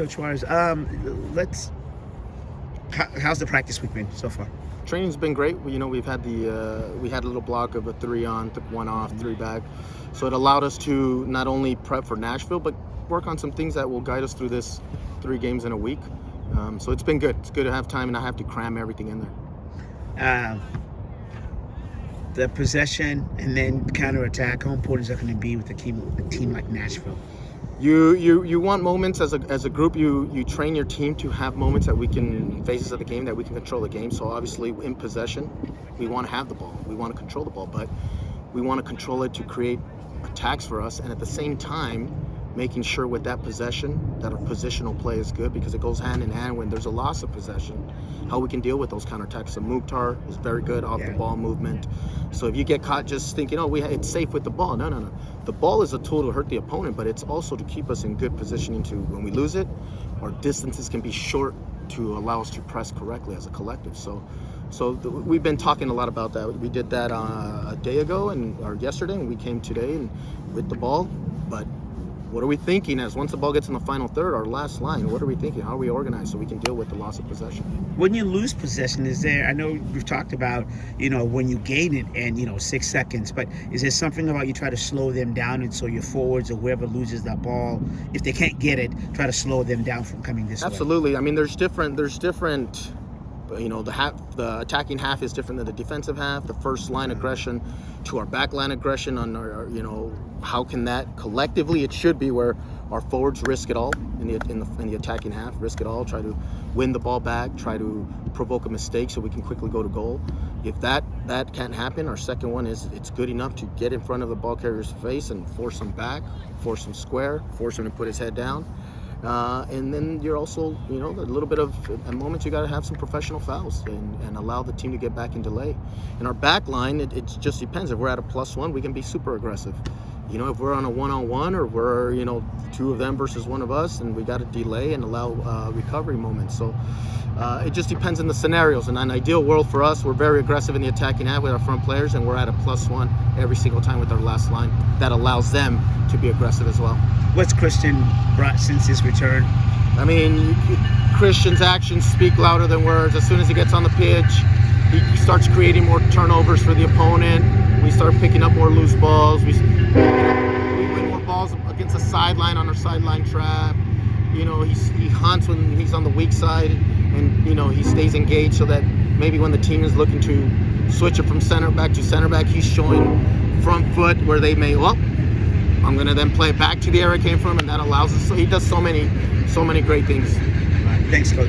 Coach Juarez, how's the practice week been so far? Training's been great. We've had we had a little block of a 3 on, 1 off, 3 back. So it allowed us to not only prep for Nashville, but work on some things that will guide us through this 3 games in a week. So it's been good. It's good to have time and not have to cram everything in there. The possession and then counterattack, how important is that going to be with a team like Nashville? You want moments as a group. You train your team to have moments that we can, phases of the game that we can control the game. So obviously in possession, we want to have the ball. We want to control the ball, but we want to control it to create attacks for us, and at the same time making sure with that possession that our positional play is good, because it goes hand in hand when there's a loss of possession, how we can deal with those counterattacks. So Mukhtar is very good off the ball movement. So if you get caught just thinking, it's safe with the ball. No. The ball is a tool to hurt the opponent, but it's also to keep us in good positioning to, when we lose it, our distances can be short to allow us to press correctly as a collective. So we've been talking a lot about that. We did that a day ago or yesterday, and we came today and with the ball. But what are we thinking as once the ball gets in the final third, our last line, what are we thinking? How are we organized so we can deal with the loss of possession? When you lose possession, I know we've talked about, when you gain it and, 6 seconds, but is there something about you try to slow them down, and so your forwards or whoever loses that ball, if they can't get it, try to slow them down from coming this way? Absolutely. I mean, there's different, the attacking half is different than the defensive half. The first line aggression to our back line aggression on our how can that collectively, it should be where our forwards risk it all in the attacking half, risk it all, try to win the ball back, try to provoke a mistake so we can quickly go to goal. If that can't happen, our second one is it's good enough to get in front of the ball carrier's face and force him back, force him square, force him to put his head down. And then you're also, a little bit of, at moments you got to have some professional fouls and allow the team to get back in delay. In our back line, it just depends. If we're at a +1, we can be super aggressive. If we're on a one-on-one, or we're, 2 of them versus 1 of us, and we got to delay and allow recovery moments. So it just depends on the scenarios. In an ideal world for us, we're very aggressive in the attacking half with our front players, and we're at a +1 every single time with our last line. That allows them to be aggressive as well. What's Christian brought since his return? I mean, Christian's actions speak louder than words. As soon as he gets on the pitch, he starts creating more turnovers for the opponent. We start picking up more loose balls. We win more balls against the sideline on our sideline trap. He hunts when he's on the weak side, and he stays engaged so that maybe when the team is looking to switch it from center back to center back, he's showing front foot where they may, I'm going to then play it back to the area it came from, and that allows us. So he does so many great things. Thanks, Coach.